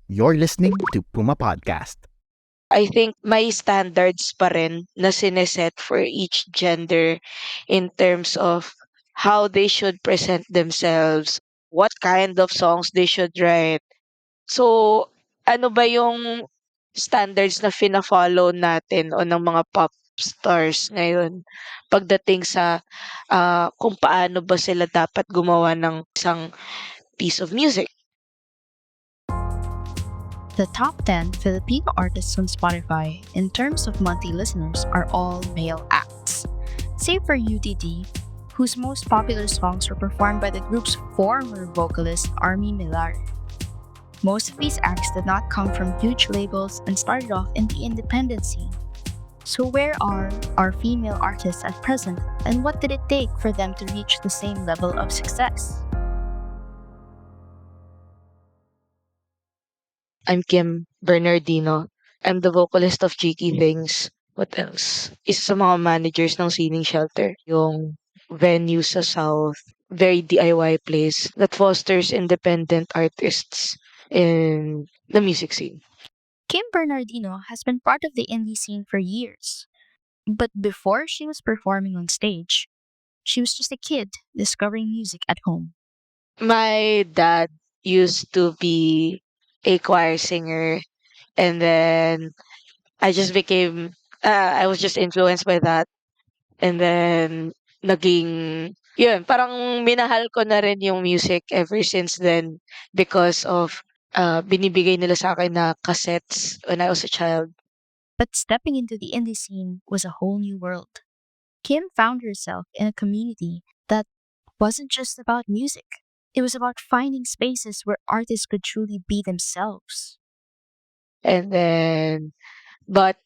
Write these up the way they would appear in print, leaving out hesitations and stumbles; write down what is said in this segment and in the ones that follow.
You're listening to Puma Podcast. I think may standards pa rin na sineset for each gender in terms of how they should present themselves, what kind of songs they should write. So, ano ba yung standards na fina-follow natin o ng mga pop stars ngayon pagdating sa kung paano ba sila dapat gumawa ng isang piece of music? The top 10 Filipino artists on Spotify in terms of monthly listeners are all male acts. Save for UTD, whose most popular songs were performed by the group's former vocalist Army Millar. Most of these acts did not come from huge labels and started off in the independent scene. So, where are our female artists at present, and what did it take for them to reach the same level of success? I'm Kim Bernardino. I'm the vocalist of Cheeky Things. What else? Isa sa mga managers ng Sining Shelter. Yung venue sa South. Very DIY place that fosters independent artists in the music scene. Kim Bernardino has been part of the indie scene for years. But before she was performing on stage, she was just a kid discovering music at home. My dad used to be a choir singer, and then I was just influenced by that. And then, yun, parang minahal ko na rin yung music ever since then because of binibigay nila sa akin na cassettes when I was a child. But stepping into the indie scene was a whole new world. Kim found herself in a community that wasn't just about music, it was about finding spaces where artists could truly be themselves. And then, but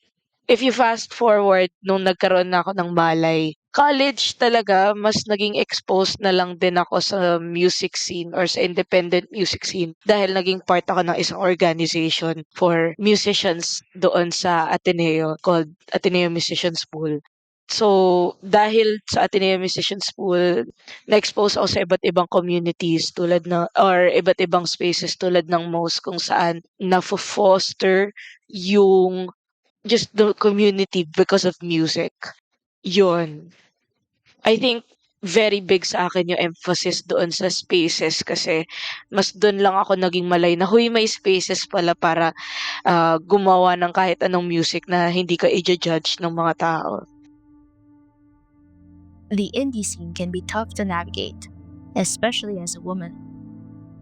if you fast forward nung nagkaroon na ako ng malay, college talaga mas naging exposed na lang din ako sa music scene or sa independent music scene dahil naging part ako ng isang organization for musicians doon sa Ateneo called Ateneo Musicians Pool. So, dahil sa Ateneo Musicians Pool, na-expose ako sa iba't ibang communities tulad na or iba't ibang spaces tulad ng MOS kung saan nafo-foster yung just the community because of music. Yun. I think very big sa akin yung emphasis doon sa spaces kasi mas doon lang ako naging malay na, huy, may spaces pala para gumawa ng kahit anong music na hindi ka i-judge ng mga tao. The indie scene can be tough to navigate, especially as a woman.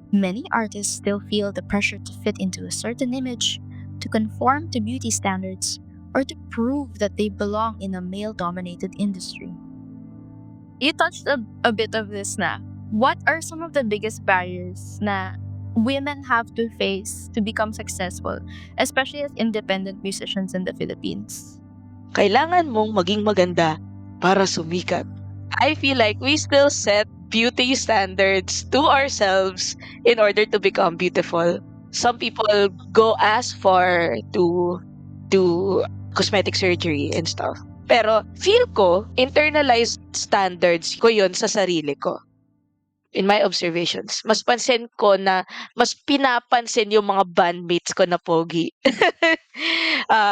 Many artists still feel the pressure to fit into a certain image, to conform to beauty standards, or to prove that they belong in a male dominated industry. You touched a bit of this na. What are some of the biggest barriers na women have to face to become successful, especially as independent musicians in the Philippines? Kailangan mong maging maganda para sumikat. I feel like we still set beauty standards to ourselves in order to become beautiful. Some people go as far to do cosmetic surgery and stuff. Pero feel ko, internalized standards ko yun sa sarili ko. In my observations, mas pansin ko na mas pinapansin yung mga bandmates ko na pogi.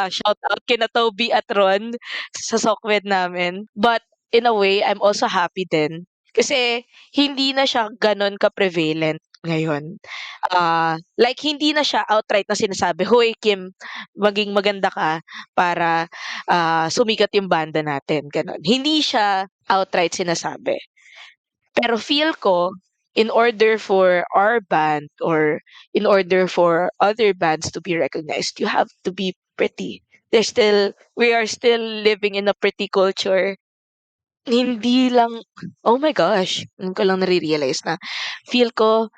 Shout out kina Toby at Ron sa Socmed namin. But in a way, I'm also happy din. Kasi hindi na siya ganon ka-prevalent ngayon. Like hindi na siya outright na sinasabi, "Hoy Kim, maging maganda ka para sumikat yung banda natin." Ganon. Hindi siya outright sinasabi. Pero feel ko, in order for our band or in order for other bands to be recognized, you have to be pretty. We are still living in a pretty culture. Hindi lang, oh my gosh, ngayon ko lang nare-realize na feel ko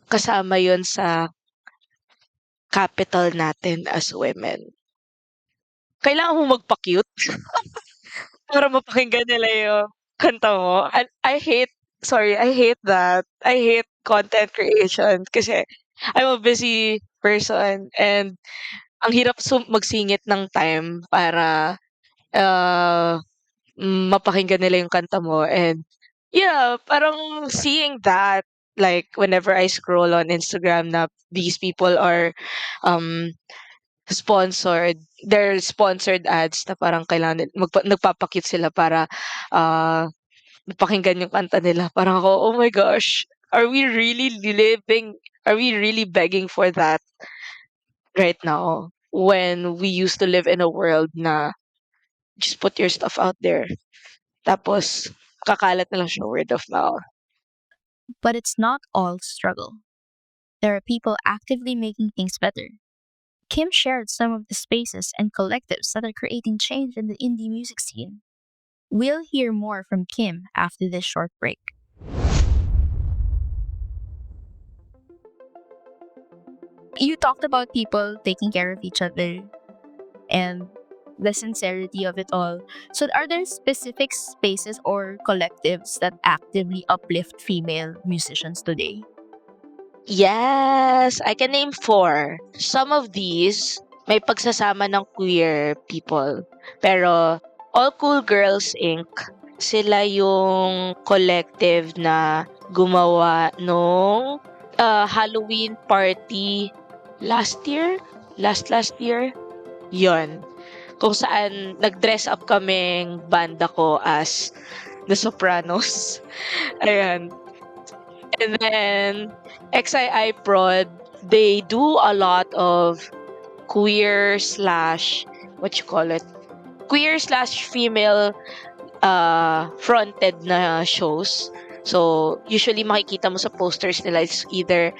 kasama yon sa capital natin as women. Kailangan mo magpa-cute para mapakinggan nila yung kanta mo. And I hate that. I hate content creation kasi I'm a busy person and ang hirap magsingit ng time para uh, mapakinggan nila yung kanta mo and yeah, parang seeing that Like whenever I scroll on Instagram na these people are um sponsored, they're sponsored ads na parang kailangan nagpapakit sila para ah pakinggan yung kanta nila. Parang ako, oh my gosh, are we really living, are we really begging for that right now when we used to live in a world na just put your stuff out there. Tapos, kakalat na lang siya word of mouth. But it's not all struggle. There are people actively making things better. Kim shared some of the spaces and collectives that are creating change in the indie music scene. We'll hear more from Kim after this short break. You talked about people taking care of each other and the sincerity of it all. So, are there specific spaces or collectives that actively uplift female musicians today? Yes, I can name four. Some of these may pagsasama ng queer people. Pero All Cool Girls Inc. Sila yung collective na gumawa nung Halloween party last year? Last year? Yon. Kung saan nag-dress up kaming banda ko as The Sopranos. Ayan. And then XII Prod, they do a lot of queer slash what you call it? Queer slash female fronted na shows. So, usually makikita mo sa posters nila it's either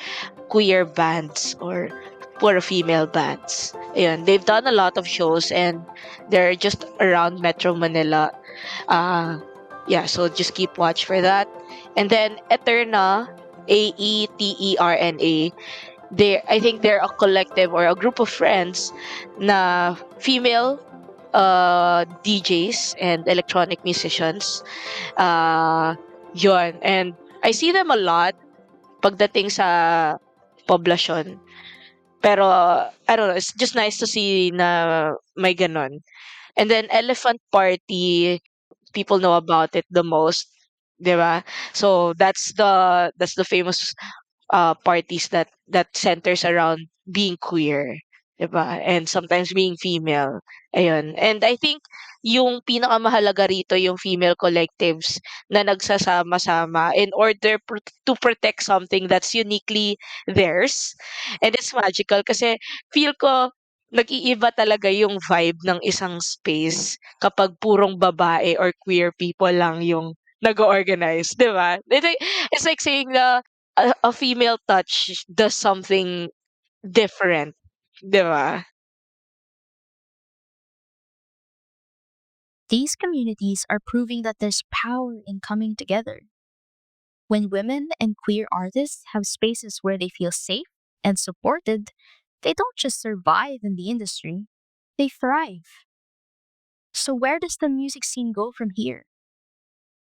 queer bands or pure female bands. Ayun, they've done a lot of shows and they're just around Metro Manila. Yeah, so just keep watch for that. And then Eterna, Aeterna, I think they're a collective or a group of friends na female DJs and electronic musicians. Yun. And I see them a lot pagdating sa poblasyon. Pero, I don't know, it's just nice to see na may ganon. And then Elephant Party, people know about it the most, 'di ba? So that's the famous parties that centers around being queer, 'di ba? And sometimes being female. Ayun. And I think yung pinakamahalaga rito yung female collectives na nagsasama-sama in order to protect something that's uniquely theirs. And it's magical kasi feel ko nag-iiba talaga yung vibe ng isang space kapag purong babae or queer people lang yung nag-organize, 'di ba? It's like saying na a female touch does something different, 'di ba? These communities are proving that there's power in coming together. When women and queer artists have spaces where they feel safe and supported, they don't just survive in the industry, they thrive. So, where does the music scene go from here?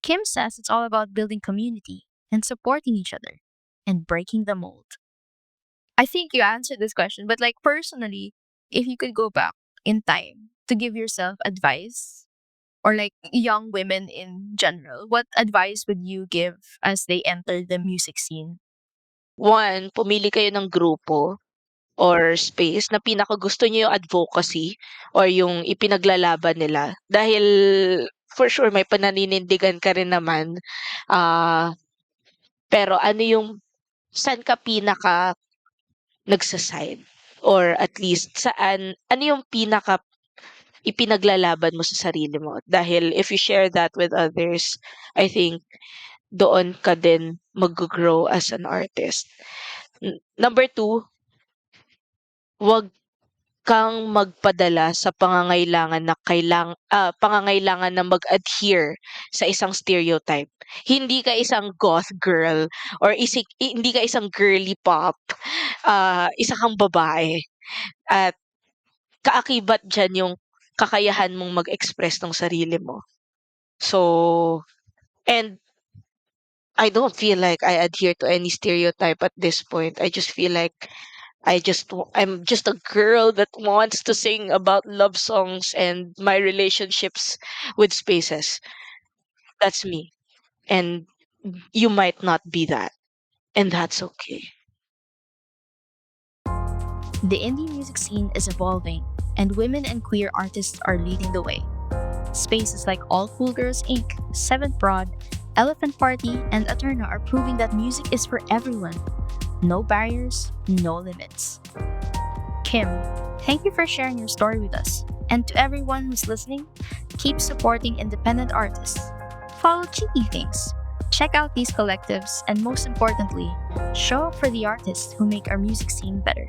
Kim says it's all about building community and supporting each other and breaking the mold. I think you answered this question, but like personally, if you could go back in time to give yourself advice or like young women in general, what advice would you give as they enter the music scene? One, pumili kayo ng grupo or space na pinakagusto niyo yung advocacy or yung ipinaglalaban nila. Dahil for sure may pananinindigan ka rin naman. Ah, pero ano yung saan ka pinaka nagsa-side? Or at least saan ano yung pinaka ipinaglalaban mo sa sarili mo? Dahil if you share that with others, I think doon ka din mag-grow as an artist. Number two, 'wag kang magpadala sa pangangailangan na mag-adhere sa isang stereotype. Hindi ka isang goth girl or hindi ka isang girly pop, isa kang babae at kaakibat diyan yung kakayahan mong mag-express ng sarili mo. So, and I don't feel like I adhere to any stereotype at this point. I just feel like I'm just a girl that wants to sing about love songs and my relationships with spaces. That's me. And you might not be that. And that's okay. The indie music scene is evolving, and women and queer artists are leading the way. Spaces like All Cool Girls Inc., Seventh Prod, Elephant Party, and Aterna are proving that music is for everyone. No barriers, no limits. Kim, thank you for sharing your story with us. And to everyone who's listening, keep supporting independent artists. Follow Cheeky Things. Check out these collectives, and most importantly, show up for the artists who make our music scene better.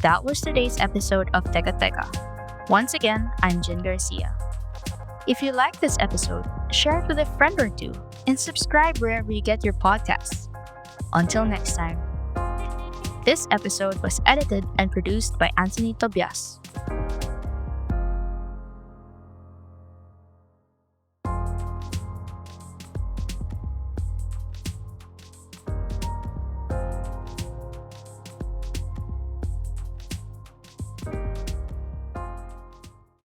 That was today's episode of Teka Teka. Once again, I'm Jen Garcia. If you like this episode, share it with a friend or two, and subscribe wherever you get your podcasts. Until next time. This episode was edited and produced by Anthony Tobias.